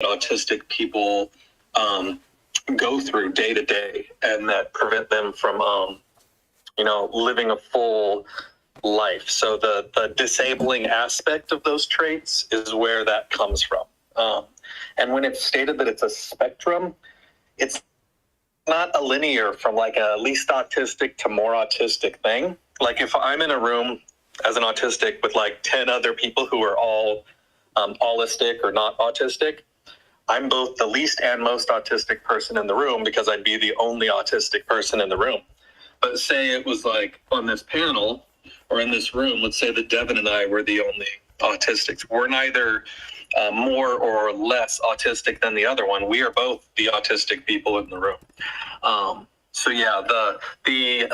autistic people go through day to day, and that prevent them from, living a full life. So the disabling aspect of those traits is where that comes from. And when it's stated that it's a spectrum, it's not a linear from like a least autistic to more autistic thing. Like if I'm in a room as an autistic with like 10 other people who are all allistic or not autistic, I'm both the least and most autistic person in the room because I'd be the only autistic person in the room. But say it was like on this panel or in this room, let's say that Devin and I were the only autistics. We're neither more or less autistic than the other one. We are both the autistic people in the room. So yeah, the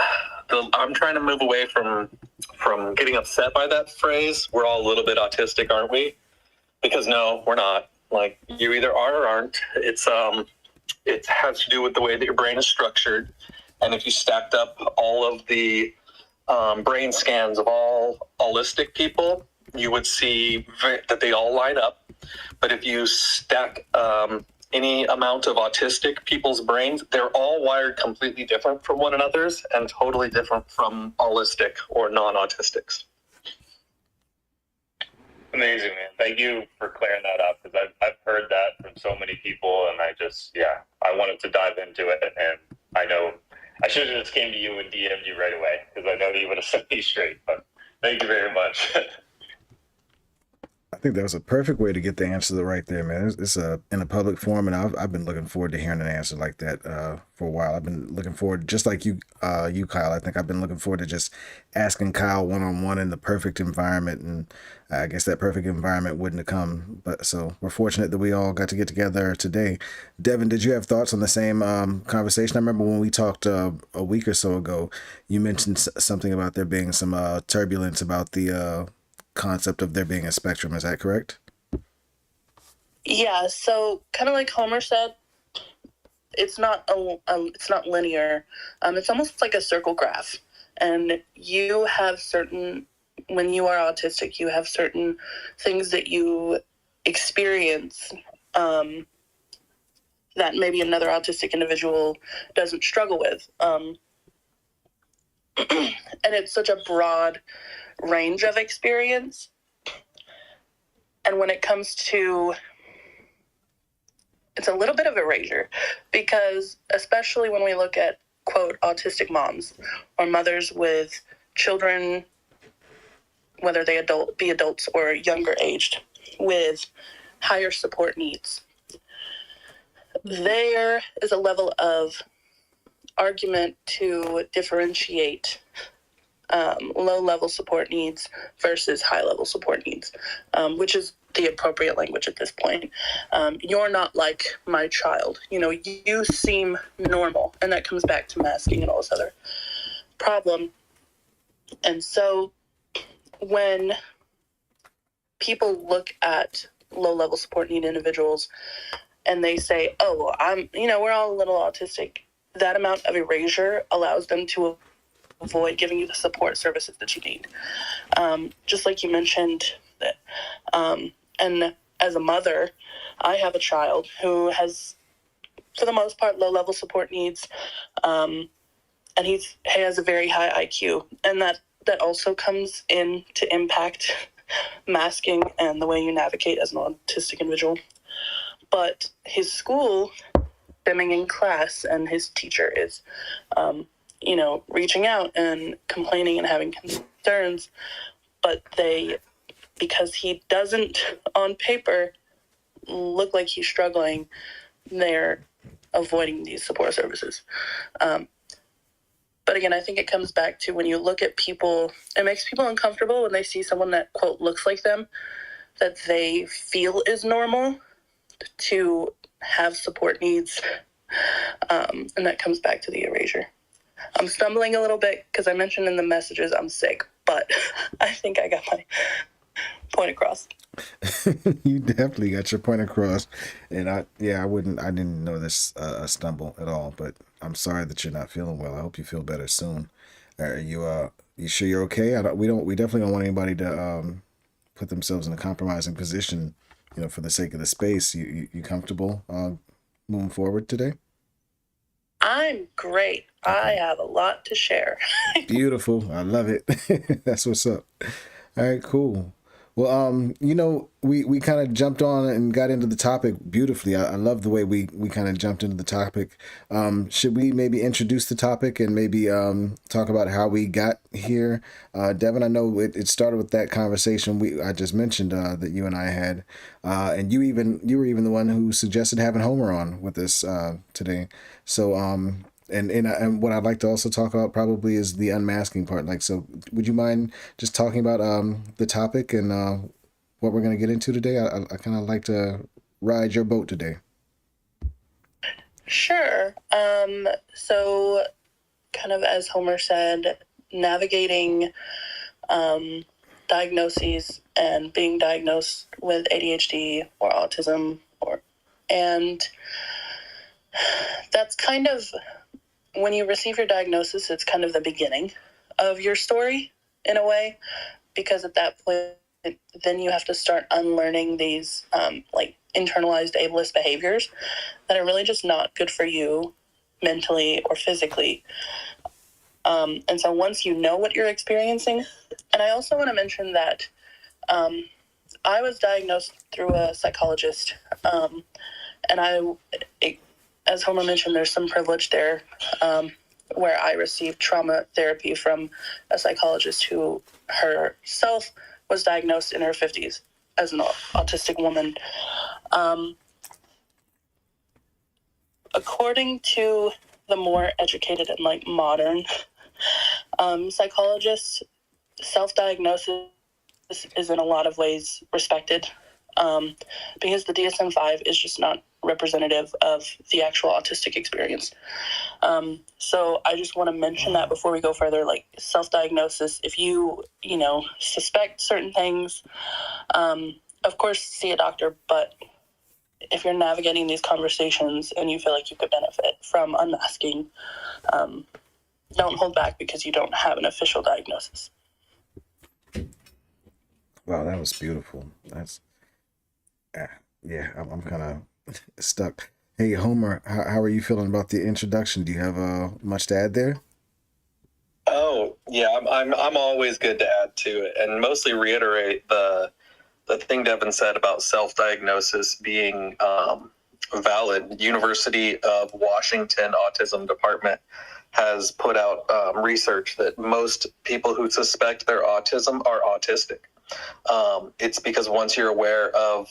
I'm trying to move away from getting upset by that phrase. We're all a little bit autistic, aren't we? Because no, we're not. Like you either are or aren't. It has to do with the way that your brain is structured. And if you stacked up all of the brain scans of all allistic people, you would see that they all line up. But if you stack any amount of autistic people's brains, they're all wired completely different from one another's and totally different from allistic or non-autistics. Amazing, man. Thank you for clearing that up, because I've heard that from so many people, and I wanted to dive into it, and I know I should have just came to you and DM'd you right away, because I know you would have set me straight, but thank you very much. I think that was a perfect way to get the answer right there, man. It's in a public forum, and I've been looking forward to hearing an answer like that for a while. I've been looking forward, just like you, Kyle. I think I've been looking forward to just asking Kyle one-on-one in the perfect environment, and I guess that perfect environment wouldn't have come. But so we're fortunate that we all got to get together today. Devin, did you have thoughts on the same conversation? I remember when we talked a week or so ago, you mentioned something about there being some turbulence about the concept of there being a spectrum. Is that correct? Yeah, so kind of like Homer said, it's not it's not linear. It's almost like a circle graph, and you have when you are autistic, you have certain things that you experience that maybe another autistic individual doesn't struggle with. And it's such a broad range of experience. And when it comes to, it's a little bit of erasure, because especially when we look at, quote, autistic moms or mothers with children, whether they be adults or younger aged, with higher support needs, there is a level of argument to differentiate low-level support needs versus high-level support needs, which is the appropriate language at this point. You're not like my child. You seem normal, and that comes back to masking and all this other problem. And so when people look at low-level support need individuals and they say, oh, we're all a little autistic, that amount of erasure allows them to avoid giving you the support services that you need. Just like you mentioned, that, and as a mother, I have a child who has, for the most part, low-level support needs, and he has a very high IQ, and that also comes in to impact masking and the way you navigate as an autistic individual. But his school, stemming in class, and his teacher is reaching out and complaining and having concerns, but because he doesn't on paper look like he's struggling, they're avoiding these support services. But again, I think it comes back to when you look at people, it makes people uncomfortable when they see someone that, quote, looks like them, that they feel is normal, to have support needs. And that comes back to the erasure. I'm stumbling a little bit because I mentioned in the messages I'm sick, but I think I got my point across. You definitely got your point across. And I didn't know this a stumble at all, but I'm sorry that you're not feeling well. I hope you feel better soon. Are you sure you're okay? We definitely don't want anybody to put themselves in a compromising position for the sake of the space, you comfortable moving forward today? I'm great. I have a lot to share. Beautiful. I love it. That's what's up. All right, cool. Well, we kind of jumped on and got into the topic beautifully. I love the way we kind of jumped into the topic. Should we maybe introduce the topic and maybe talk about how we got here? Devin, I know it started with that conversation I just mentioned that you and I had, and you were even the one who suggested having Homer on with us today. So and what I'd like to also talk about probably is the unmasking part. Like, so would you mind just talking about the topic and what we're going to get into today? I kind of like to ride your boat today. Sure. So kind of as Homer said, navigating diagnoses and being diagnosed with ADHD or autism and that's kind of, when you receive your diagnosis, it's kind of the beginning of your story in a way, because at that point, then you have to start unlearning these like internalized ableist behaviors that are really just not good for you mentally or physically. And so once you know what you're experiencing, and I also want to mention that I was diagnosed through a psychologist, and as Homer mentioned, there's some privilege there, where I received trauma therapy from a psychologist who herself was diagnosed in her 50s as an autistic woman. According to the more educated and like modern psychologists, self-diagnosis is in a lot of ways respected, because the DSM-5 is just not representative of the actual autistic experience. So I just want to mention that before we go further, like self-diagnosis, if you suspect certain things, of course, see a doctor, but if you're navigating these conversations and you feel like you could benefit from unmasking, don't hold back because you don't have an official diagnosis. Wow, that was beautiful. That's, yeah, I'm kind of stuck. Hey, Homer, how are you feeling about the introduction? Do you have much to add there? Oh yeah, I'm always good to add to it, and mostly reiterate the thing Devin said about self-diagnosis being valid. University of Washington Autism Department has put out research that most people who suspect they're autism are autistic. It's because once you're aware of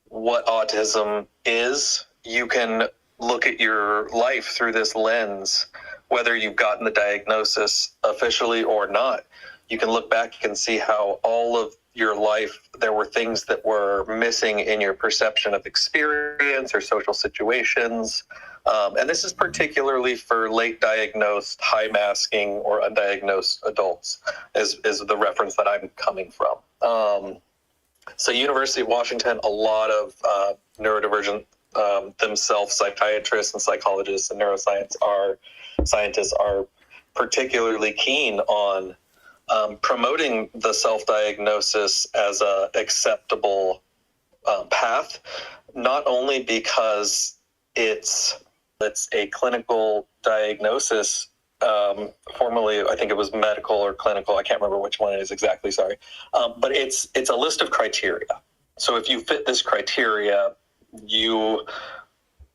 what autism is, you can look at your life through this lens, whether you've gotten the diagnosis officially or not. You can look back and see how all of your life there were things that were missing in your perception of experience or social situations. And this is particularly for late diagnosed, high masking, or undiagnosed adults is the reference that I'm coming from. So University of Washington, a lot of neurodivergent themselves, psychiatrists and psychologists and neuroscience scientists are particularly keen on promoting the self-diagnosis as a acceptable path, not only because it's a clinical diagnosis. Formerly, I think it was medical or clinical. I can't remember which one it is exactly. Sorry, but it's a list of criteria. So if you fit this criteria, you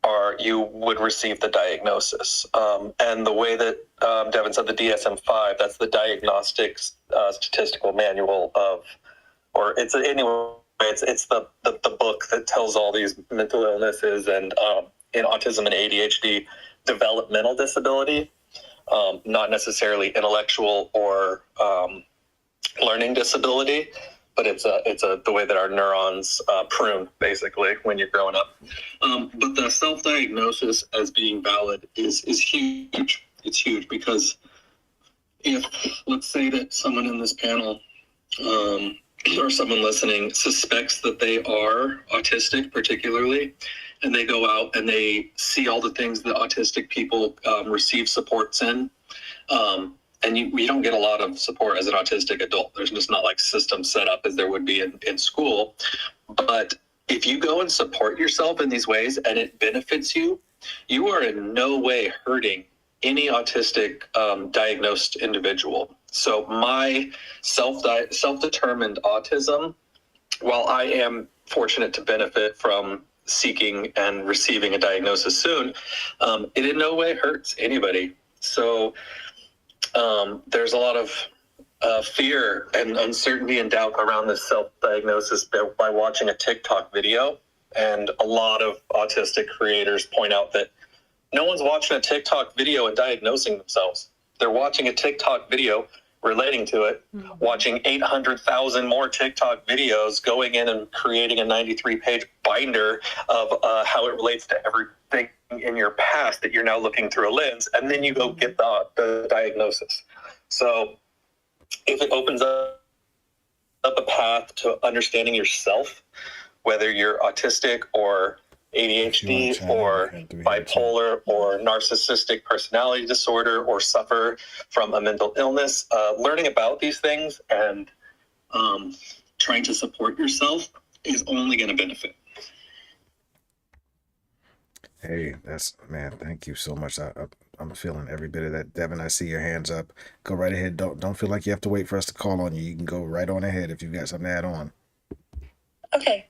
would receive the diagnosis. And the way that Devin said, the DSM-5, that's the Diagnostic Statistical Manual of, or it's anyway, it's the book that tells all these mental illnesses and in autism and ADHD, developmental disability, not necessarily intellectual or learning disability, but it's the way that our neurons prune basically when you're growing up. But the self-diagnosis as being valid is huge. It's huge because if, let's say that someone in this panel or someone listening suspects that they are autistic particularly, and they go out and they see all the things that autistic people receive supports in, and you don't get a lot of support as an autistic adult. There's just not like systems set up as there would be in school. But if you go and support yourself in these ways and it benefits you, you are in no way hurting any autistic diagnosed individual. So my self-determined autism, while I am fortunate to benefit from seeking and receiving a diagnosis soon, it in no way hurts anybody. So there's a lot of fear and uncertainty and doubt around this self-diagnosis by watching a TikTok video. And a lot of autistic creators point out that no one's watching a TikTok video and diagnosing themselves. They're watching a TikTok video, relating to it, watching 800,000 more TikTok videos, going in and creating a 93-page binder of how it relates to everything in your past that you're now looking through a lens, and then you go get the diagnosis. So if it opens up a path to understanding yourself, whether you're autistic or ADHD or bipolar or narcissistic personality disorder or suffer from a mental illness, learning about these things and trying to support yourself is only going to benefit. Hey, man, thank you so much. I'm feeling every bit of that. Devin, I see your hands up. Go right ahead. Don't feel like you have to wait for us to call on you. You can go right on ahead if you've got something to add on. Okay,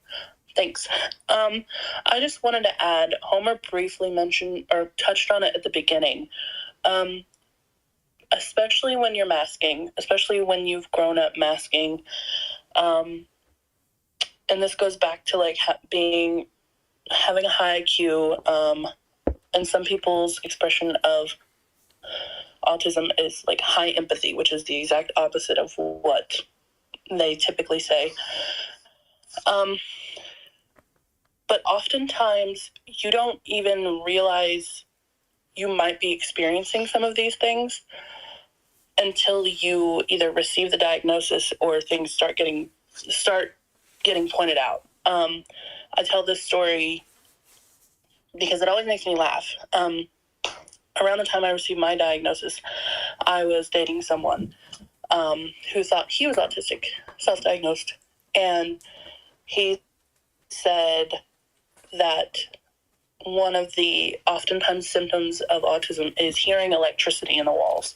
thanks. I just wanted to add, Homer briefly mentioned or touched on it at the beginning. Especially when you're masking, especially when you've grown up masking. And this goes back to like having a high IQ, and some people's expression of autism is like high empathy, which is the exact opposite of what they typically say. But oftentimes you don't even realize you might be experiencing some of these things until you either receive the diagnosis or things start getting pointed out. I tell this story because it always makes me laugh. Around the time I received my diagnosis, I was dating someone who thought he was autistic, self-diagnosed, and he said that one of the oftentimes symptoms of autism is hearing electricity in the walls.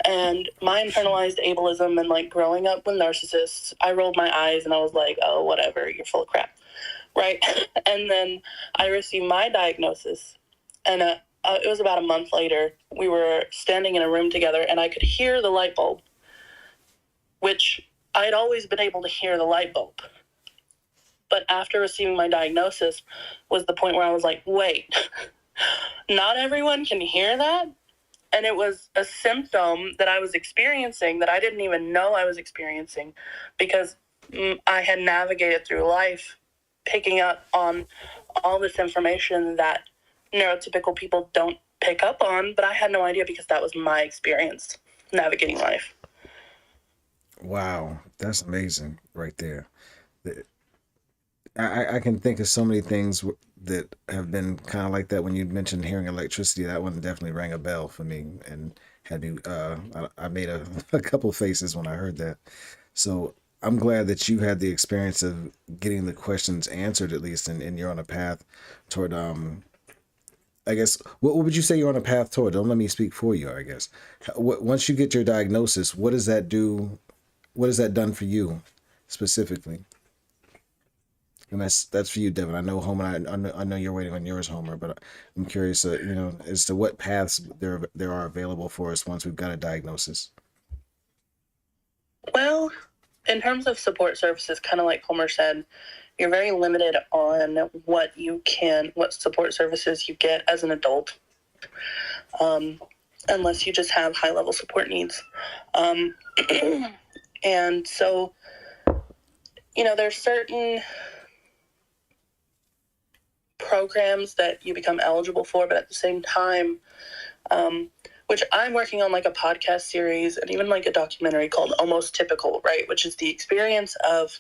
And my internalized ableism and like growing up with narcissists, I rolled my eyes and I was like, oh, whatever, you're full of crap. Right. And then I received my diagnosis, and it was about a month later. We were standing in a room together and I could hear the light bulb, which I'd always been able to hear the light bulb. But after receiving my diagnosis was the point where I was like, wait, not everyone can hear that? And it was a symptom that I was experiencing that I didn't even know I was experiencing because I had navigated through life picking up on all this information that neurotypical people don't pick up on, but I had no idea because that was my experience navigating life. Wow, that's amazing right there. I can think of so many things that have been kind of like that. When you mentioned hearing electricity, that one definitely rang a bell for me and had me, I made a couple faces when I heard that. So I'm glad that you had the experience of getting the questions answered, at least, and you're on a path toward, I guess, what would you say you're on a path toward? Don't let me speak for you, I guess. Once you get your diagnosis, what does that do? What has that done for you specifically? And that's for you, Devin. I know Homer. I know you're waiting on yours, Homer. But I'm curious, as to what paths there are available for us once we've got a diagnosis. Well, in terms of support services, kind of like Homer said, you're very limited on what support services you get as an adult, unless you just have high-level support needs. And so, there's certain programs that you become eligible for, but at the same time, which I'm working on like a podcast series and even like a documentary called Almost Typical, right? Which is the experience of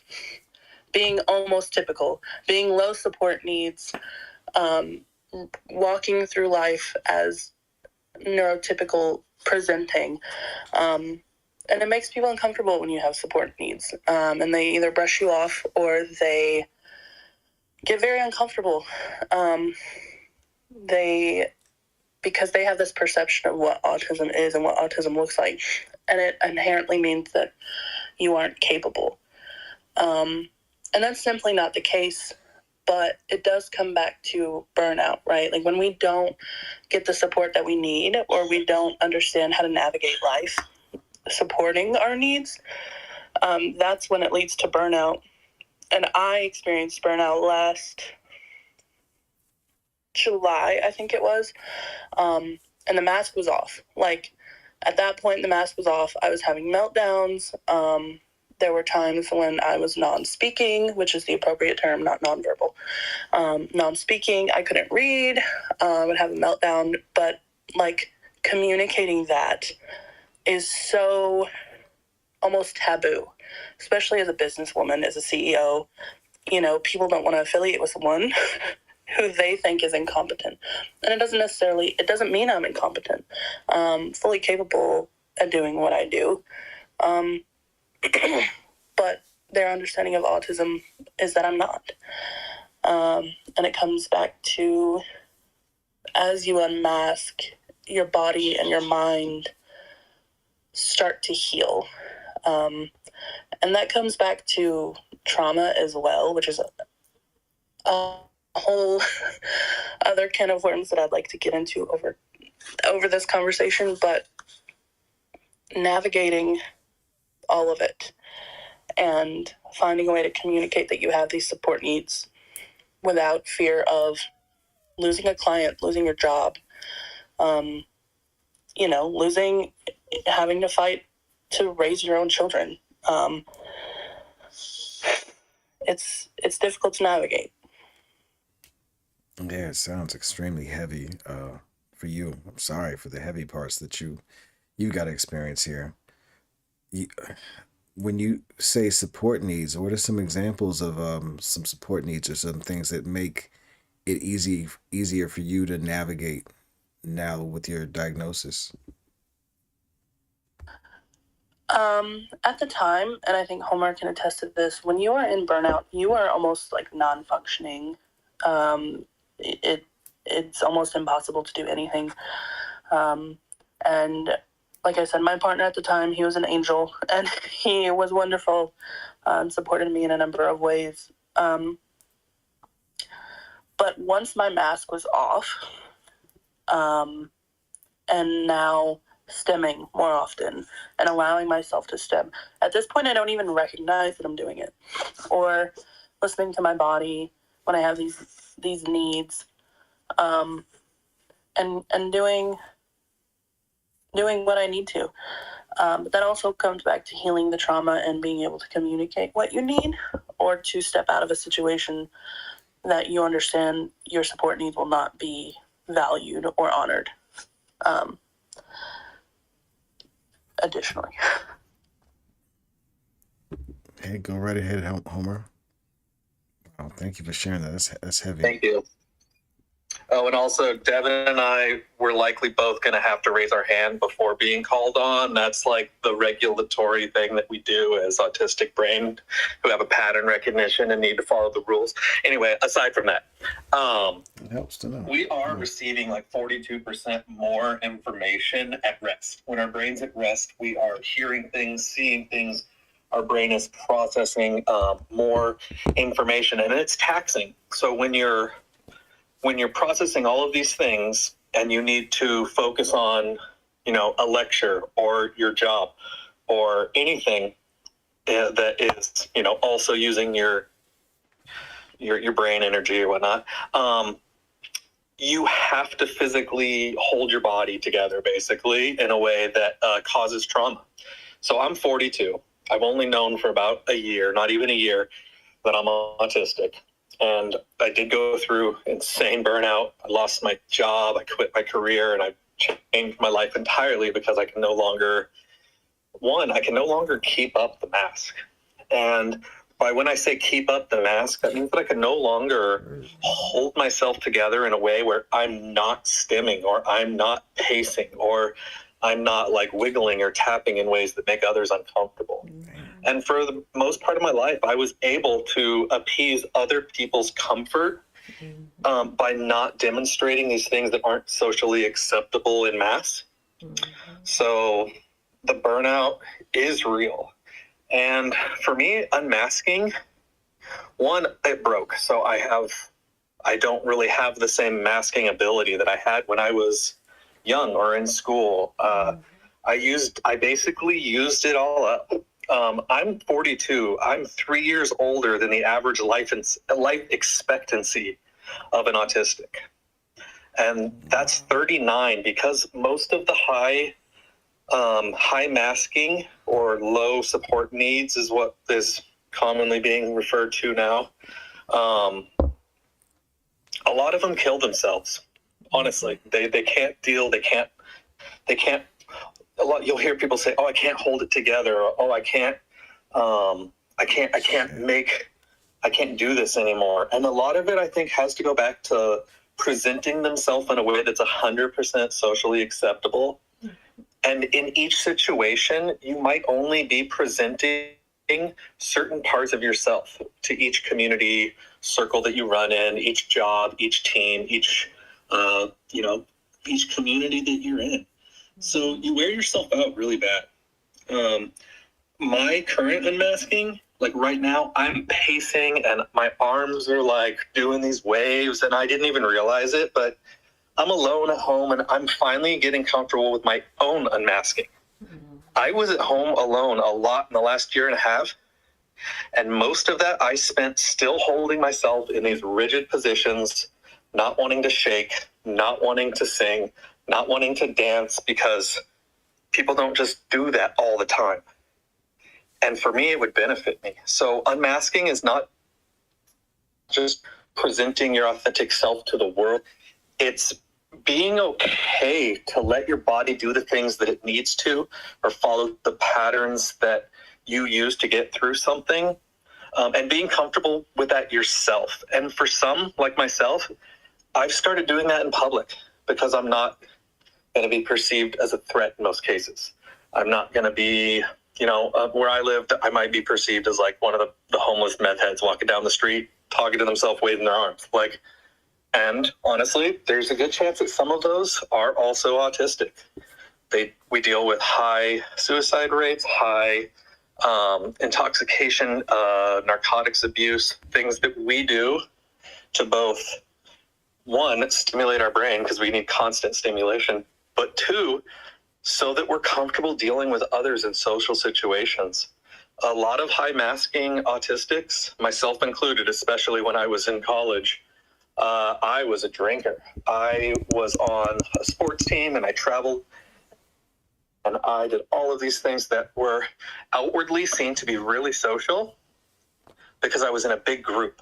being almost typical, being low support needs, walking through life as neurotypical presenting. And it makes people uncomfortable when you have support needs. And they either brush you off or they get very uncomfortable. Because they have this perception of what autism is and what autism looks like, and it inherently means that you aren't capable. And that's simply not the case, but it does come back to burnout, right? Like when we don't get the support that we need, or we don't understand how to navigate life supporting our needs, that's when it leads to burnout. And I experienced burnout last July, I think it was. And the mask was off. Like at that point, the mask was off. I was having meltdowns. There were times when I was non-speaking, which is the appropriate term, not nonverbal. Non-speaking, I couldn't read. I would have a meltdown. But like communicating that is so almost taboo, especially as a businesswoman, as a CEO. You know, people don't want to affiliate with someone who they think is incompetent. And it doesn't mean I'm incompetent. Fully capable at doing what I do. But their understanding of autism is that I'm not. And it comes back to, as you unmask, your body and your mind start to heal. And that comes back to trauma as well, which is a whole other can of worms that I'd like to get into over this conversation, but navigating all of it and finding a way to communicate that you have these support needs without fear of losing a client, losing your job, having to fight to raise your own children. It's difficult to navigate. Yeah, it sounds extremely heavy for you. I'm sorry for the heavy parts that you got to experience here. You, when you say support needs, what are some examples of some support needs or some things that make it easier for you to navigate now with your diagnosis? At the time, and I think Homer can attest to this, when you are in burnout, you are almost like non-functioning. It's almost impossible to do anything. And like I said, my partner at the time, he was an angel, and he was wonderful and supported me in a number of ways. But once my mask was off, and now stemming more often and allowing myself to stem. At this point, I don't even recognize that I'm doing it, or listening to my body when I have these needs, and doing what I need to. But that also comes back to healing the trauma and being able to communicate what you need, or to step out of a situation that you understand your support needs will not be valued or honored. Additionally. Hey, go right ahead, Homer. Oh, thank you for sharing that. That's heavy. Thank you. Oh, and also Devin and I were likely both going to have to raise our hand before being called on. That's like the regulatory thing that we do as autistic brain who have a pattern recognition and need to follow the rules. Anyway, aside from that, It helps to know. we are receiving like 42% more information at rest. When our brain's at rest, we are hearing things, seeing things. Our brain is processing more information, and it's taxing. So when you're processing all of these things and you need to focus on, a lecture or your job or anything that is, also using your brain energy or whatnot, you have to physically hold your body together, basically, in a way that causes trauma. So I'm 42. I've only known for about a year, not even a year, that I'm autistic. And I did go through insane burnout. I lost my job. I quit my career, and I changed my life entirely because I can no longer keep up the mask. And when I say keep up the mask, that means that I can no longer hold myself together in a way where I'm not stimming, or I'm not pacing, or I'm not like wiggling or tapping in ways that make others uncomfortable. And for the most part of my life, I was able to appease other people's comfort by not demonstrating these things that aren't socially acceptable in mass. So the burnout is real. And for me, unmasking, one, it broke. So I don't really have the same masking ability that I had when I was young or in school. I basically used it all up. I'm 42. I'm 3 years older than the average life expectancy of an autistic. And that's 39, because most of the high masking or low support needs is what is commonly being referred to now. A lot of them kill themselves. Honestly, they can't deal. They can't. A lot. You'll hear people say, "Oh, I can't hold it together," or, "Oh, I can't do this anymore." And a lot of it, I think, has to go back to presenting themselves in a way that's 100% socially acceptable. And in each situation, you might only be presenting certain parts of yourself to each community circle that you run in, each job, each team, each community that you're in. So you wear yourself out really bad. My current unmasking, like right now, I'm pacing and my arms are like doing these waves, and I didn't even realize it, but I'm alone at home and I'm finally getting comfortable with my own unmasking. I was at home alone a lot in the last year and a half, and most of that I spent still holding myself in these rigid positions, not wanting to shake, not wanting to sing, not wanting to dance, because people don't just do that all the time. And for me, it would benefit me. So unmasking is not just presenting your authentic self to the world. It's being okay to let your body do the things that it needs to, or follow the patterns that you use to get through something, and being comfortable with that yourself. And for some, like myself, I've started doing that in public because I'm not going to be perceived as a threat in most cases. I'm not going to be, where I lived, I might be perceived as like one of the homeless meth heads walking down the street, talking to themselves, waving their arms. And honestly, there's a good chance that some of those are also autistic. We deal with high suicide rates, high intoxication, narcotics abuse, things that we do to both, one, stimulate our brain because we need constant stimulation, but two, so that we're comfortable dealing with others in social situations. A lot of high masking autistics, myself included, especially when I was in college, I was a drinker. I was on a sports team and I traveled, and I did all of these things that were outwardly seen to be really social because I was in a big group.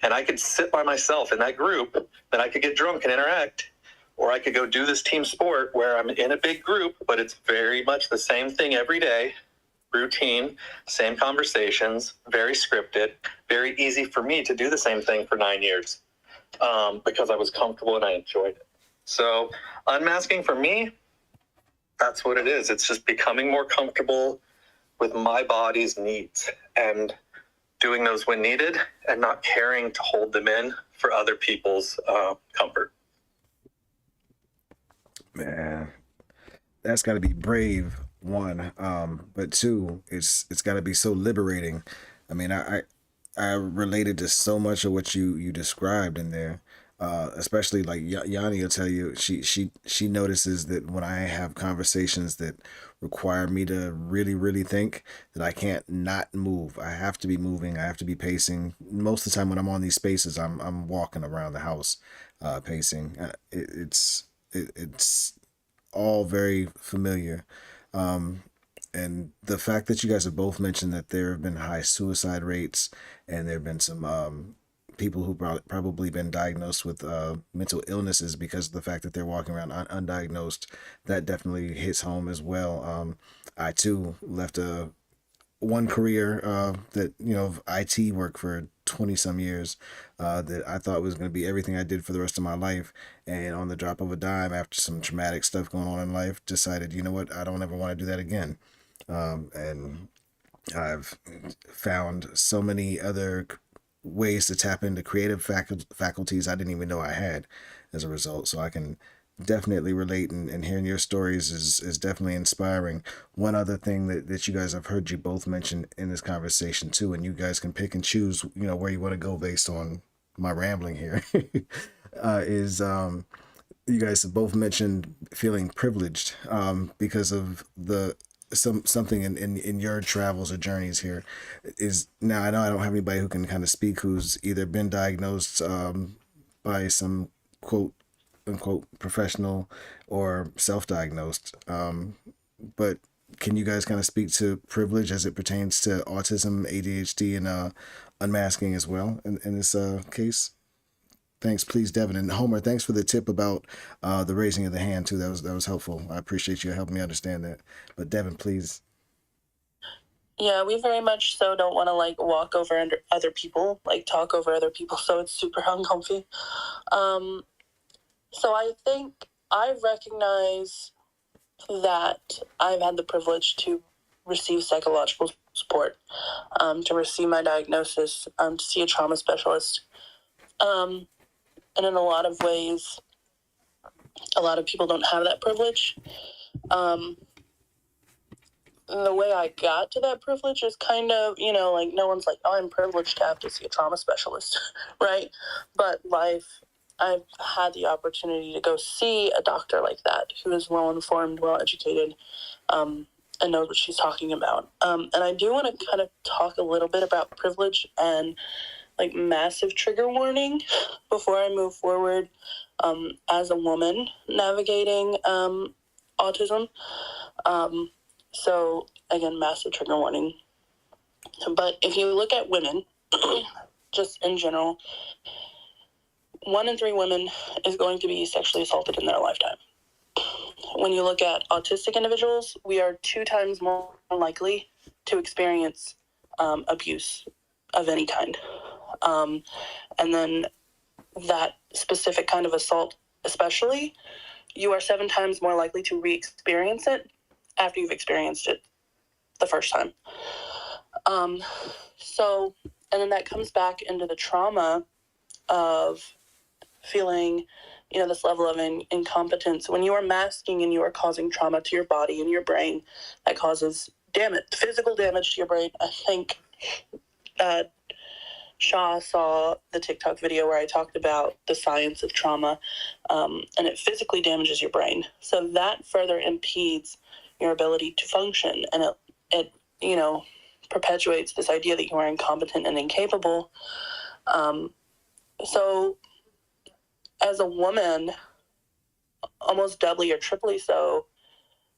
And I could sit by myself in that group, then I could get drunk and interact, or I could go do this team sport where I'm in a big group, but it's very much the same thing every day, routine, same conversations, very scripted, very easy for me to do the same thing for 9 years. Because I was comfortable and I enjoyed it. So unmasking for me, that's what it is. It's just becoming more comfortable with my body's needs and doing those when needed and not caring to hold them in for other people's comfort. Man, that's got to be brave, one. But two, it's got to be so liberating. I mean, I related to so much of what you described in there, especially like Yanni will tell you, she notices that when I have conversations that require me to really think, that I can't not move. I have to be moving. I have to be pacing. Most of the time when I'm on these spaces, I'm walking around the house, pacing. It's all very familiar. And the fact that you guys have both mentioned that there have been high suicide rates, and there have been some people who probably been diagnosed with mental illnesses because of the fact that they're walking around undiagnosed, that definitely hits home as well. I too left one career that of IT work for 20 some years, that I thought was going to be everything I did for the rest of my life, and on the drop of a dime, after some traumatic stuff going on in life, decided, you know what, I don't ever want to do that again. And I've found so many other ways to tap into creative faculties I didn't even know I had as a result. So I can definitely relate, and hearing your stories is definitely inspiring. One other thing that you guys, I've heard you both mention in this conversation too, and you guys can pick and choose, where you want to go based on my rambling here, is you guys have both mentioned feeling privileged because of the something in your travels or journeys here. Is now, I know I don't have anybody who can kind of speak who's either been diagnosed by some quote unquote professional or self-diagnosed, but can you guys kind of speak to privilege as it pertains to autism, ADHD, and unmasking as well in this case? Thanks, please, Devin. And Homer, thanks for the tip about the raising of the hand too. That was helpful. I appreciate you helping me understand that. But Devin, please. Yeah, we very much so don't want to like walk over under other people, like talk over other people, so it's super uncomfy. So I think I recognize that I've had the privilege to receive psychological support, to receive my diagnosis, to see a trauma specialist. And in a lot of ways, a lot of people don't have that privilege. The way I got to that privilege is kind of, like no one's like, oh, I'm privileged to have to see a trauma specialist, right? But I've had the opportunity to go see a doctor like that who is well-informed, well-educated, and knows what she's talking about. And I do want to kind of talk a little bit about privilege and like massive trigger warning before I move forward as a woman navigating autism. So again, massive trigger warning. But if you look at women, just in general, 1 in 3 women is going to be sexually assaulted in their lifetime. When you look at autistic individuals, we are 2 times more likely to experience abuse of any kind. And then that specific kind of assault, especially, you are 7 times more likely to re-experience it after you've experienced it the first time. So, and then that comes back into the trauma of feeling, this level of incompetence. When you are masking and you are causing trauma to your body and your brain, that causes physical damage to your brain. I think Shaw saw the TikTok video where I talked about the science of trauma, and it physically damages your brain. So that further impedes your ability to function, and it perpetuates this idea that you are incompetent and incapable. So as a woman, almost doubly or triply so,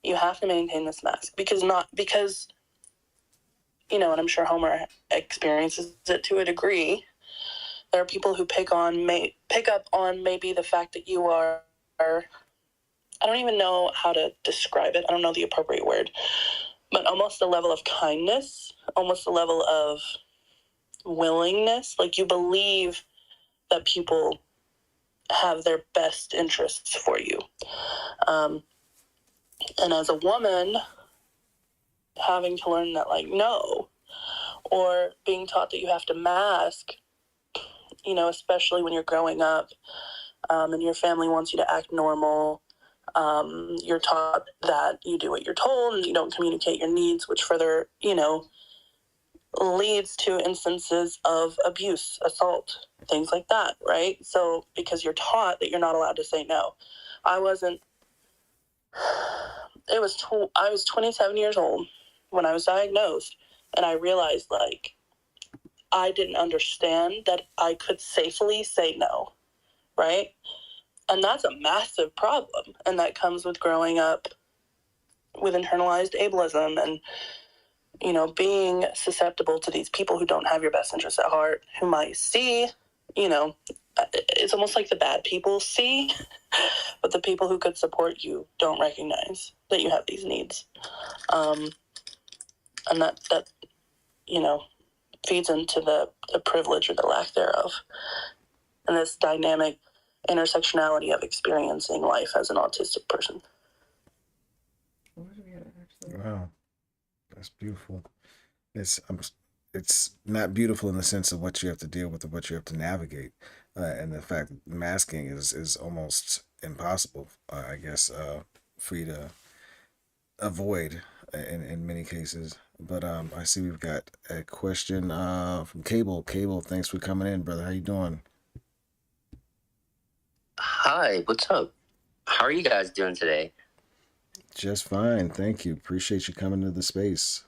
you have to maintain this mask because, and I'm sure Homer experiences it to a degree. There are people who pick up on maybe the fact that you are, I don't even know how to describe it. I don't know the appropriate word, but almost a level of kindness, almost a level of willingness. Like you believe that people have their best interests for you. And as a woman, having to learn that, like, no, or being taught that you have to mask, especially when you're growing up, and your family wants you to act normal. You're taught that you do what you're told and you don't communicate your needs, which further, leads to instances of abuse, assault, things like that, right? So because you're taught that you're not allowed to say no. I was 27 years old when I was diagnosed, and I realized, like, I didn't understand that I could safely say no, right? And that's a massive problem, and that comes with growing up with internalized ableism and, being susceptible to these people who don't have your best interests at heart, who might see, it's almost like the bad people see, but the people who could support you don't recognize that you have these needs. And that feeds into the privilege or the lack thereof, and this dynamic intersectionality of experiencing life as an autistic person. Wow, that's beautiful. it's it's not beautiful in the sense of what you have to deal with or what you have to navigate, and the fact that masking is almost impossible, I guess, for you to avoid in many cases. But I see we've got a question from Cable. Cable, thanks for coming in, brother. How you doing? Hi, what's up? How are you guys doing today? Just fine, thank you. Appreciate you coming to the space.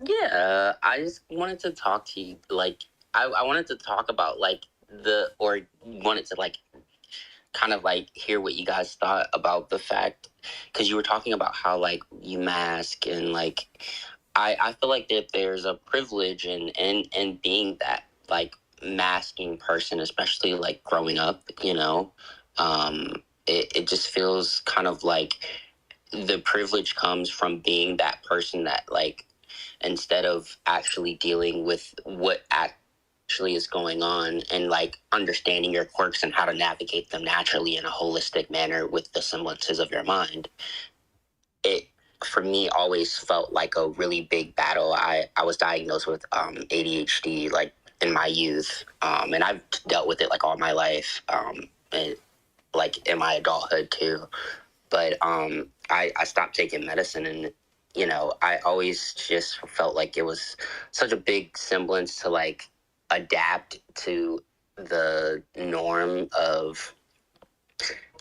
Yeah, I just wanted to talk to you. Like, I wanted to talk about, like, wanted to, like, kind of, like, hear what you guys thought about the fact, because you were talking about how, like, you mask and, like, I feel like that there's a privilege in being that, like, masking person, especially, like, growing up, you know? It just feels kind of like the privilege comes from being that person that, like, instead of actually dealing with what actually is going on and, like, understanding your quirks and how to navigate them naturally in a holistic manner with the semblances of your mind, it for me always felt like a really big battle. I was diagnosed with ADHD, like, in my youth, and I've dealt with it, like, all my life, and, like, in my adulthood too. But I stopped taking medicine, and I always just felt like it was such a big semblance to, like, adapt to the norm of,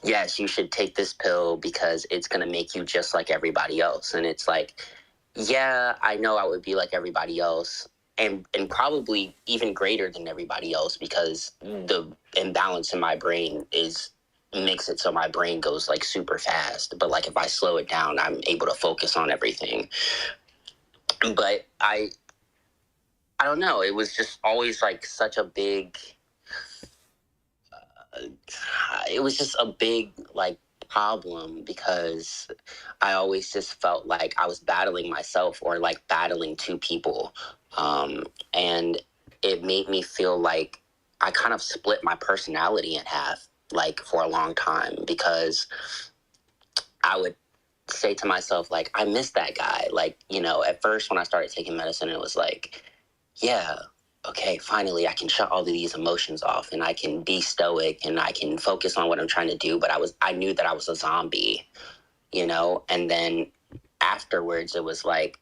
yes, you should take this pill because it's going to make you just like everybody else. And it's like, yeah, I know I would be like everybody else, and probably even greater than everybody else, because the imbalance in my brain makes it so my brain goes, like, super fast. But, like, if I slow it down, I'm able to focus on everything. But I don't know, it was just always, like, such a big it was just a big, like, problem, because I always just felt like I was battling myself, or, like, battling two people. And it made me feel like I kind of split my personality in half, like, for a long time, because I would say to myself, like, I miss that guy. Like, at first when I started taking medicine, it was like, yeah, okay, finally I can shut all of these emotions off, and I can be stoic, and I can focus on what I'm trying to do. But I knew that I was a zombie, and then afterwards it was like,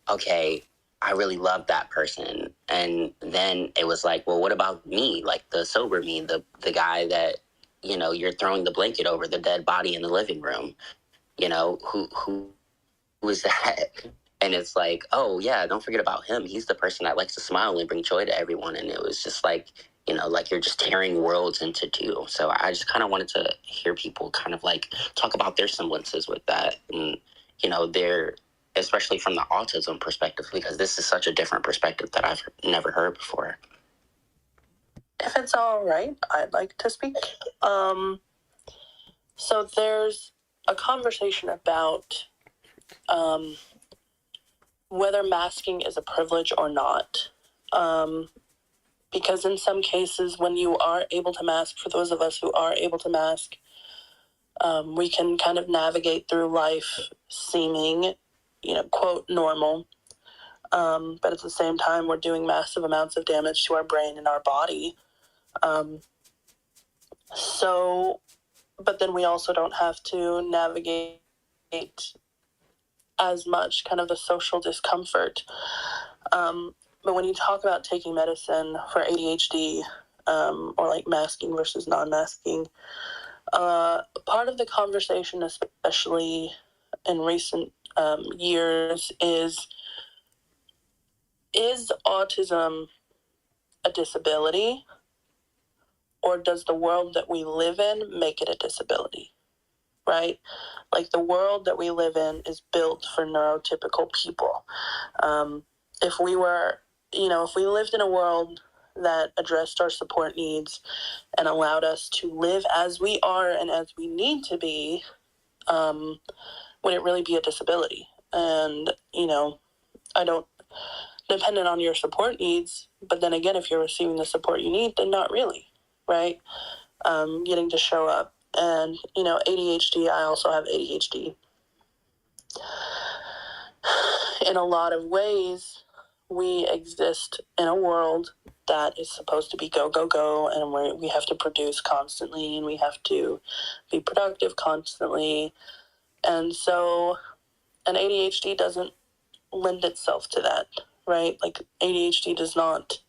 okay, I really love that person. And then it was like, well, what about me? Like, the sober me, the guy that, you're throwing the blanket over, the dead body in the living room, who is that? And it's like, oh yeah, don't forget about him. He's the person that likes to smile and bring joy to everyone. And it was just like, like, you're just tearing worlds into two. So I just kind of wanted to hear people kind of, like, talk about their semblances with that. And, their, especially from the autism perspective, because this is such a different perspective that I've never heard before. If it's all right, I'd like to speak. So there's a conversation about whether masking is a privilege or not. Because in some cases, when you are able to mask, for those of us who are able to mask, we can kind of navigate through life seeming, quote, normal. But at the same time, we're doing massive amounts of damage to our brain and our body. But then we also don't have to navigate as much kind of the social discomfort. But when you talk about taking medicine for ADHD, or, like, masking versus non-masking, part of the conversation, especially in recent years, is autism a disability, or does the world that we live in make it a disability, right? Like, the world that we live in is built for neurotypical people. If we lived in a world that addressed our support needs and allowed us to live as we are and as we need to be, would it really be a disability? And, I don't, dependent on your support needs, but then again, if you're receiving the support you need, then not really, right? Getting to show up. And, ADHD, I also have ADHD. In a lot of ways, we exist in a world that is supposed to be go, go, go, and we have to produce constantly, and we have to be productive constantly. And so an ADHD doesn't lend itself to that, right? Like, ADHD does not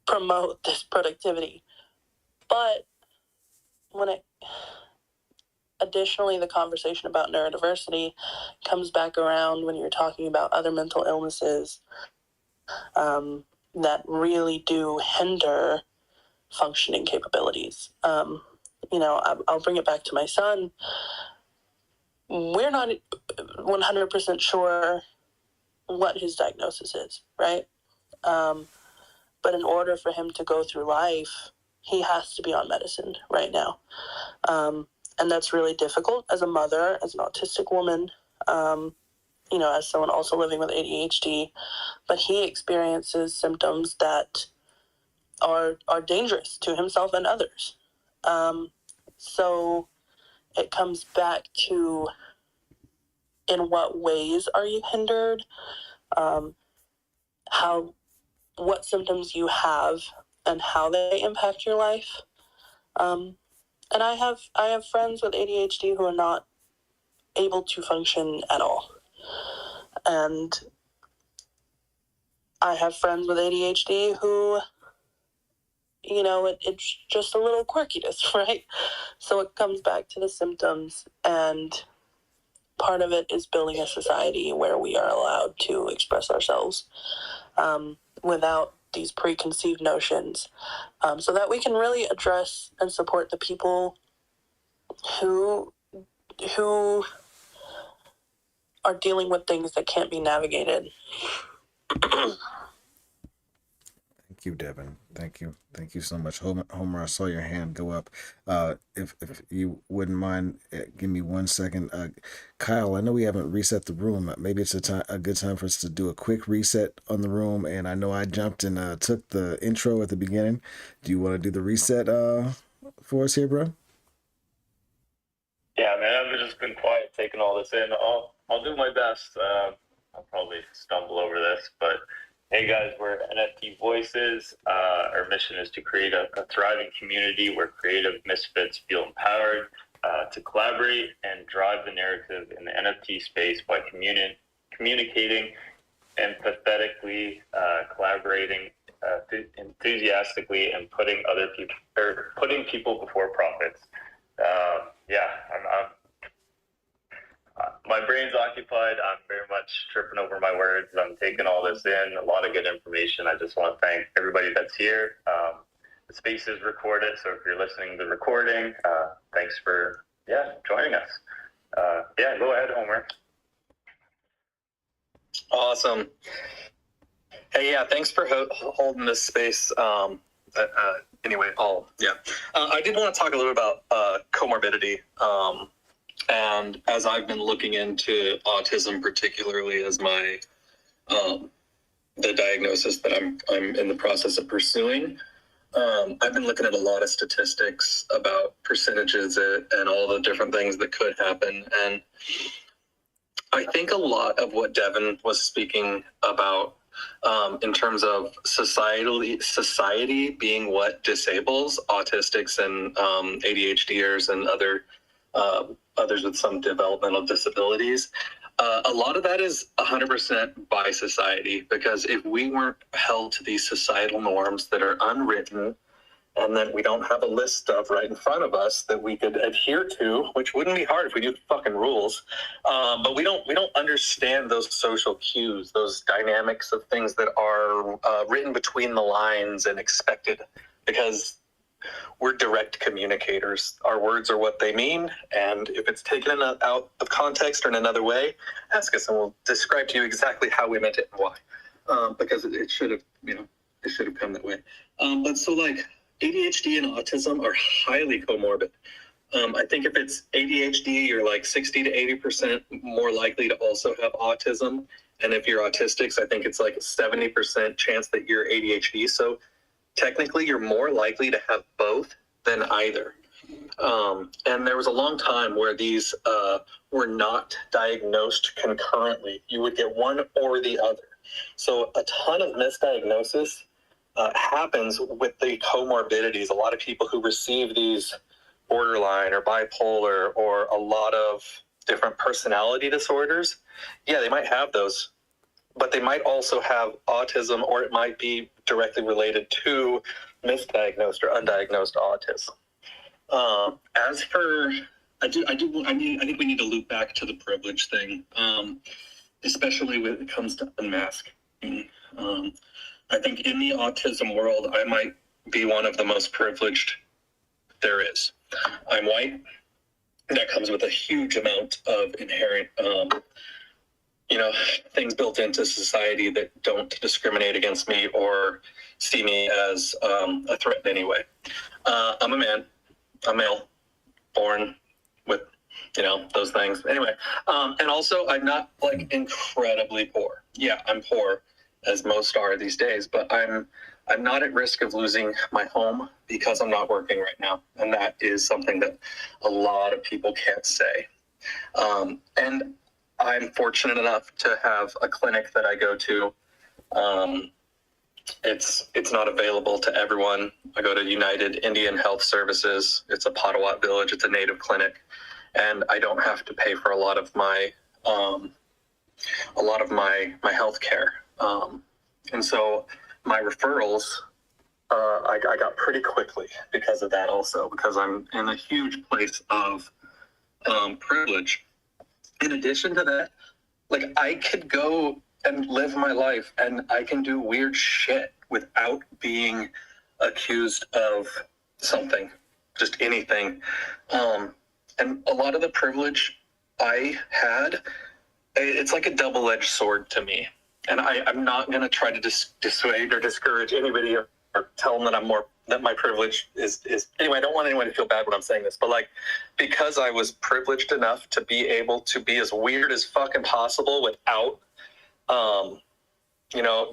promote this productivity. But additionally, the conversation about neurodiversity comes back around when you're talking about other mental illnesses that really do hinder functioning capabilities. I'll bring it back to my son. We're not 100% sure what his diagnosis is, right? But in order for him to go through life, he has to be on medicine right now. And that's really difficult as a mother, as an autistic woman, as someone also living with ADHD. But he experiences symptoms that are dangerous to himself and others. So it comes back to, in what ways are you hindered? What symptoms you have and how they impact your life. And I have friends with ADHD who are not able to function at all. And I have friends with ADHD who, it's just a little quirkiness, right? So it comes back to the symptoms, and part of it is building a society where we are allowed to express ourselves without these preconceived notions, so that we can really address and support the people who are dealing with things that can't be navigated. Thank you, Devin. Thank you so much. Homer, I saw your hand go up. If you wouldn't mind, give me 1 second. Kyle, I know we haven't reset the room. Maybe it's a good time for us to do a quick reset on the room. And I know I jumped and took the intro at the beginning. Do you want to do the reset for us here, bro? Yeah, man, I've just been quiet, taking all this in. I'll do my best. I'll probably stumble over this, but hey guys, we're NFT Voices. Our mission is to create a thriving community where creative misfits feel empowered to collaborate and drive the narrative in the NFT space by communicating empathetically, collaborating enthusiastically, and putting people before profits. My brain's occupied. I'm very much tripping over my words. I'm taking all this in, a lot of good information. I just want to thank everybody that's here. The space is recorded, so if you're listening to the recording, thanks for joining us. Go ahead, Homer. Awesome. Hey, thanks for holding this space. Anyway, I did want to talk a little about comorbidity. And as I've been looking into autism, particularly as my the diagnosis that I'm in the process of pursuing, I've been looking at a lot of statistics about percentages and all the different things that could happen. And I think a lot of what Devin was speaking about in terms of society being what disables autistics and ADHDers and others with some developmental disabilities, a lot of that is 100% by society, because if we weren't held to these societal norms that are unwritten and that we don't have a list of right in front of us that we could adhere to, which wouldn't be hard if we knew fucking rules, but we don't understand those social cues, those dynamics of things that are written between the lines and expected, because we're direct communicators. Our words are what they mean, and if it's taken out of context or in another way, ask us and we'll describe to you exactly how we meant it and why, because it should have come that way. But so like ADHD and autism are highly comorbid. I think if it's ADHD, you're like 60 to 80% more likely to also have autism. And if you're autistics, I think it's like a 70% chance that you're ADHD. So technically you're more likely to have both than either. And there was a long time where these were not diagnosed concurrently. You would get one or the other. So a ton of misdiagnosis happens with the comorbidities. A lot of people who receive these borderline or bipolar or a lot of different personality disorders, yeah, they might have those, but they might also have autism, or it might be directly related to misdiagnosed or undiagnosed autism. As for, I think we need to loop back to the privilege thing, especially when it comes to unmasking. I think in the autism world, I might be one of the most privileged there is. I'm white. That comes with a huge amount of inherent, things built into society that don't discriminate against me or see me as a threat in any way. I'm a man. I'm male, born with, those things. Anyway, and also I'm not like incredibly poor. Yeah, I'm poor, as most are these days, but I'm not at risk of losing my home because I'm not working right now, and that is something that a lot of people can't say. And I'm fortunate enough to have a clinic that I go to. It's not available to everyone. I go to United Indian Health Services. It's a Potawat village. It's a native clinic, and I don't have to pay for a lot of my health care. And so my referrals, I got pretty quickly because of that also, because I'm in a huge place of privilege. In addition to that, like, I could go and live my life and I can do weird shit without being accused of something, just anything. And a lot of the privilege I had, it's like a double-edged sword to me. And I'm not going to try to dissuade or discourage anybody or tell them that my privilege is anyway. I don't want anyone to feel bad when I'm saying this, but like, because I was privileged enough to be able to be as weird as fucking possible without,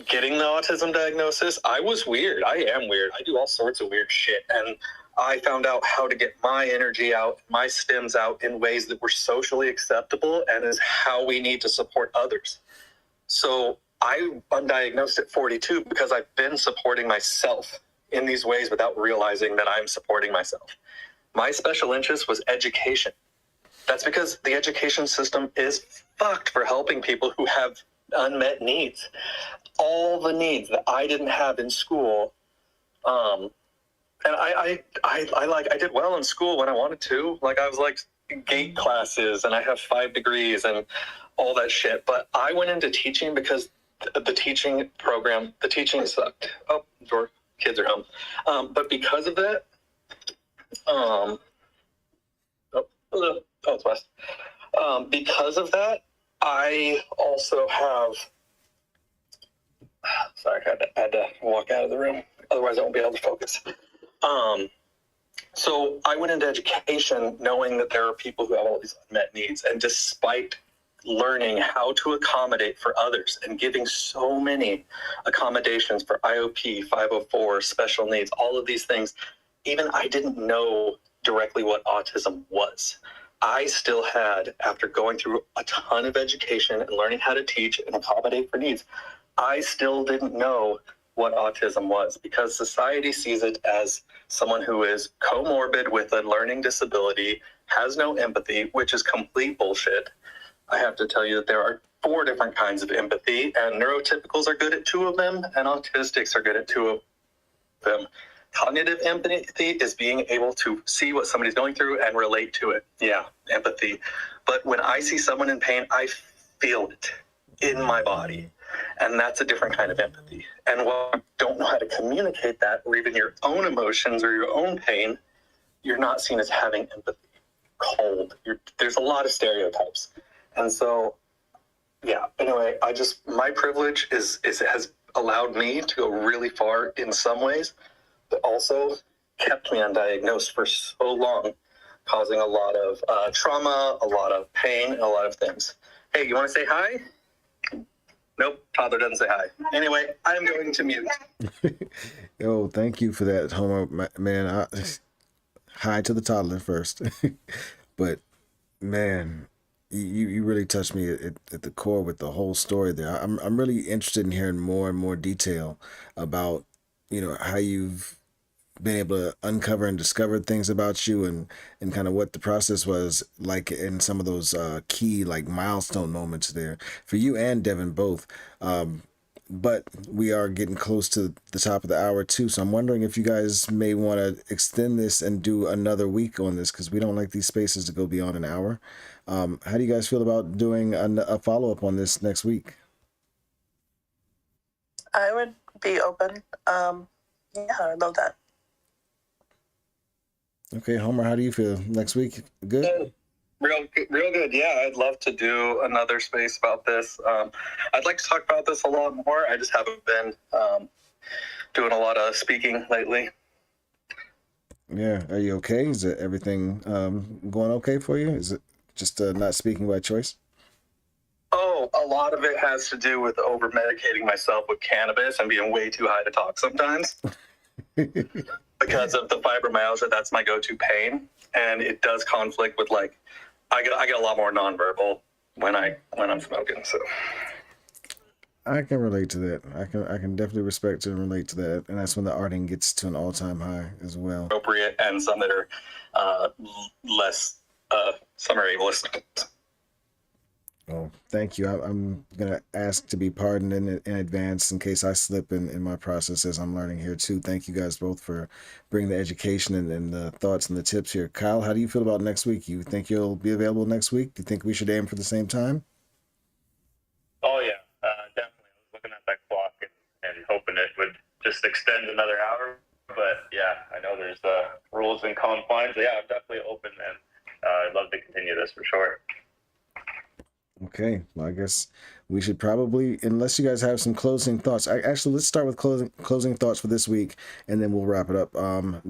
getting the autism diagnosis. I was weird. I am weird. I do all sorts of weird shit. And I found out how to get my energy out, my stems out in ways that were socially acceptable and is how we need to support others. So I undiagnosed at 42 because I've been supporting myself in these ways without realizing that I'm supporting myself. My special interest was education. That's because the education system is fucked for helping people who have unmet needs. All the needs that I didn't have in school. And I did well in school when I wanted to. Like, I was like gate classes and I have 5 degrees and all that shit. But I went into teaching because the teaching program, the teaching sucked. Oh, your kids are home. But because of that, it's West. Because of that, I also have, sorry, I had to walk out of the room. Otherwise I won't be able to focus. So I went into education knowing that there are people who have all these unmet needs, and despite learning how to accommodate for others and giving so many accommodations for IOP, 504, special needs, all of these things, even I didn't know directly what autism was. I still had, after going through a ton of education and learning how to teach and accommodate for needs, I still didn't know what autism was, because society sees it as someone who is comorbid with a learning disability, has no empathy, which is complete bullshit. I have to tell you that there are 4 different kinds of empathy, and neurotypicals are good at 2 of them, and autistics are good at 2 of them. Cognitive empathy is being able to see what somebody's going through and relate to it. Yeah, empathy. But when I see someone in pain, I feel it in my body. And that's a different kind of empathy. And when you don't know how to communicate that, or even your own emotions or your own pain, you're not seen as having empathy. Cold. There's a lot of stereotypes. And so, yeah, anyway, my privilege has allowed me to go really far in some ways, but also kept me undiagnosed for so long, causing a lot of trauma, a lot of pain, and a lot of things. Hey, you want to say hi? Nope, toddler doesn't say hi. Anyway, I'm going to mute. Yo, thank you for that, Homer, man. hi to the toddler first. But man, you really touched me at the core with the whole story there. I'm really interested in hearing more and more detail about, how you've been able to uncover and discover things about you, and kind of what the process was like in some of those key like milestone moments there for you and Devin both. But we are getting close to the top of the hour too, so I'm wondering if you guys may want to extend this and do another week on this, because we don't like these spaces to go beyond an hour. How do you guys feel about doing a follow-up on this next week? I would be open. Yeah, I love that. Okay, Homer, how do you feel next week? Good. Real good. Yeah, I'd love to do another space about this. I'd like to talk about this a lot more. I just haven't been doing a lot of speaking lately. Yeah, are you okay? Is it everything going okay for you? Is it just not speaking by choice? Oh, a lot of it has to do with over medicating myself with cannabis and being way too high to talk sometimes. Because of the fibromyalgia, that's my go-to pain, and it does conflict with I get a lot more nonverbal when I'm smoking. So I can relate to that. I can definitely respect and relate to that, and that's when the arting gets to an all-time high as well. appropriate, and some that are less. Some are ableist. Well, thank you. I'm gonna ask to be pardoned in advance in case I slip in my process as I'm learning here too. Thank you guys both for bringing the education and the thoughts and the tips here. Kyle, how do you feel about next week? You think you'll be available next week? Do you think we should aim for the same time? Oh yeah, definitely. I was looking at that clock and hoping it would just extend another hour. But yeah, I know there's rules and confines. Yeah, I'm definitely open, and I'd love to continue this for sure. Okay, well, I guess we should probably, unless you guys have some closing thoughts. Actually, let's start with closing thoughts for this week, and then we'll wrap it up.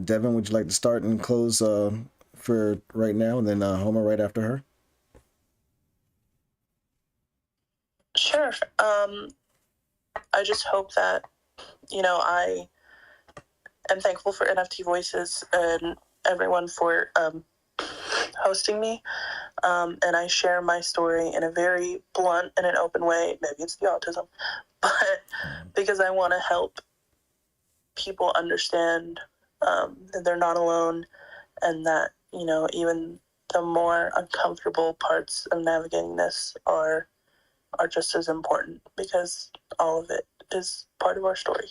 Devin, would you like to start and close for right now, and then Homer right after her? Sure. I just hope that, I am thankful for NFT Voices and everyone for hosting me. And I share my story in a very blunt and an open way. Maybe it's the autism, but because I want to help people understand that they're not alone, and that, even the more uncomfortable parts of navigating this are just as important, because all of it is part of our story.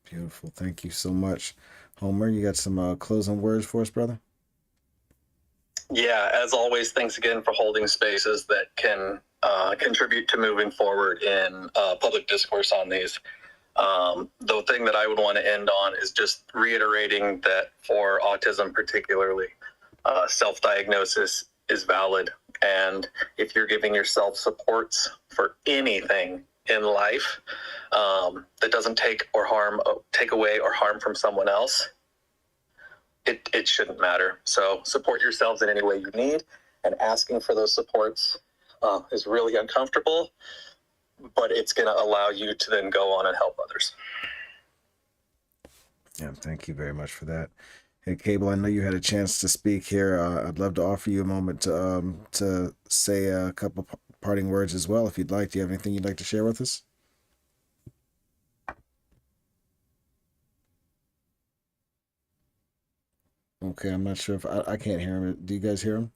Beautiful. Thank you so much. Homer, you got some closing words for us, brother? Yeah, as always, thanks again for holding spaces that can contribute to moving forward in public discourse on these. The thing that I would want to end on is just reiterating that for autism particularly, self-diagnosis is valid. And if you're giving yourself supports for anything in life that doesn't take away or harm from someone else, it shouldn't matter. So support yourselves in any way you need, and asking for those supports is really uncomfortable, but it's going to allow you to then go on and help others. Yeah, thank you very much for that. Hey, Cable, I know you had a chance to speak here. I'd love to offer you a moment to say a couple parting words as well, if you'd like. Do you have anything you'd like to share with us? Okay, I'm not sure if I can't hear him. Do you guys hear him?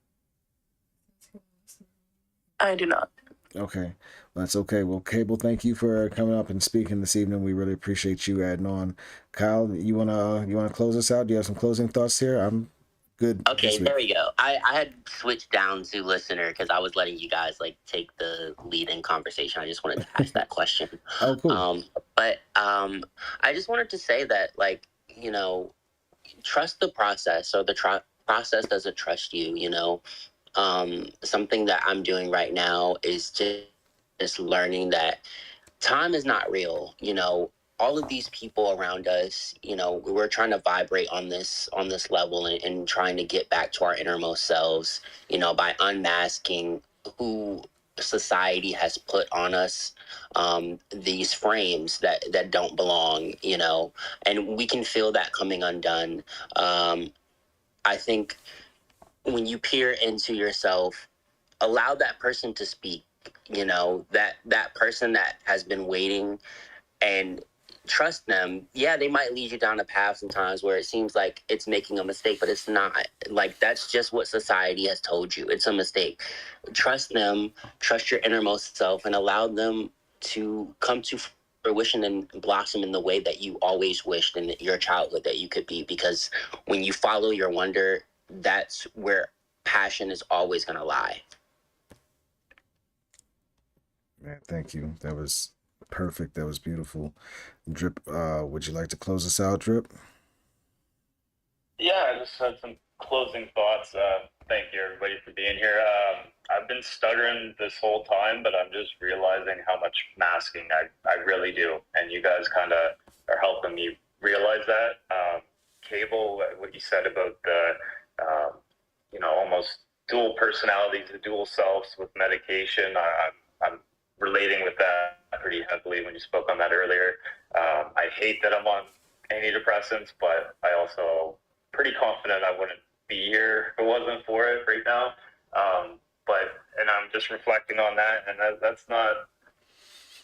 I do not. Okay, well, that's okay. Well, Cable, thank you for coming up and speaking this evening. We really appreciate you adding on. Kyle, you wanna close us out? Do you have some closing thoughts here? I'm good. Okay, there we go. I had switched down to listener because I was letting you guys take the lead in conversation. I just wanted to ask that question. Oh, cool. But I just wanted to say that trust the process, or the process doesn't trust you. Something that I'm doing right now is just learning that time is not real. All of these people around us, we're trying to vibrate on this level, and trying to get back to our innermost selves, by unmasking who society has put on us, these frames that don't belong, you know, and we can feel that coming undone. I think when you peer into yourself, allow that person to speak, you know, that person that has been waiting, and trust them. Yeah, they might lead you down a path sometimes where it seems like it's making a mistake, but it's not. Like, that's just what society has told you. It's a mistake. Trust them, trust your innermost self, and allow them to come to fruition and blossom in the way that you always wished in your childhood that you could be. Because when you follow your wonder, that's where passion is always going to lie. Man, thank you. That was perfect. That was beautiful. Drip, would you like to close us out, Drip? Yeah, I just had some closing thoughts. Thank you, everybody, for being here. I've been stuttering this whole time, but I'm just realizing how much masking I really do. And you guys kind of are helping me realize that. Cable, what you said about the, almost dual personalities, the dual selves with medication, I'm relating with that pretty heavily when you spoke on that earlier. I hate that I'm on antidepressants, but I also pretty confident I wouldn't be here if it wasn't for it right now. And I'm just reflecting on that, and that's not,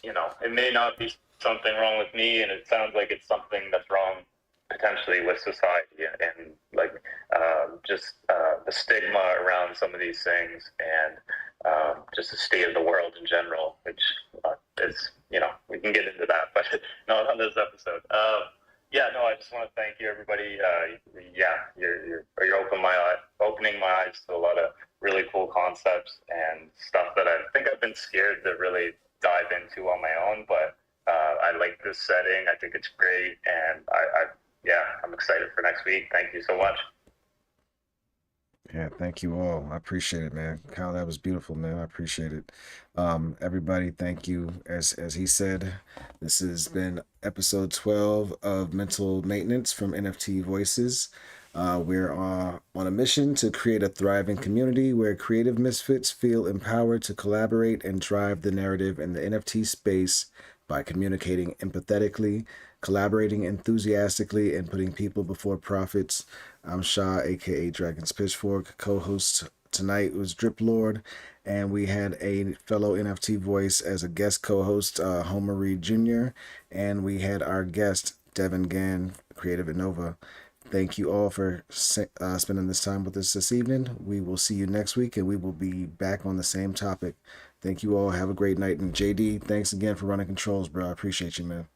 it may not be something wrong with me, and it sounds like it's something that's wrong potentially with society, and like the stigma around some of these things, and just the state of the world in general, which is, we can get into that, but not on this episode. I just want to thank you, everybody. You're opening my eyes to a lot of really cool concepts and stuff that I think I've been scared to really dive into on my own. But I like this setting. I think it's great, and I'm excited for next week. Thank you so much. Yeah, thank you all. I appreciate it, man. Kyle, that was beautiful, man. I appreciate it. Everybody, thank you. As he said, this has been episode 12 of Mental Maintenance from NFT Voices. We're on a mission to create a thriving community where creative misfits feel empowered to collaborate and drive the narrative in the NFT space by communicating empathetically, collaborating enthusiastically, and putting people before profits. I'm Shaw, aka Dragon's Pitchfork. Co-host tonight was Drip Lord, and we had a fellow NFT voice as a guest co-host, Homer Reed Jr., and we had our guest, Devin Gann, Creative Innova. Thank you all for spending this time with us this evening. We will see you next week, and we will be back on the same topic. Thank you all. Have a great night. And JD, thanks again for running controls, bro. I appreciate you, man.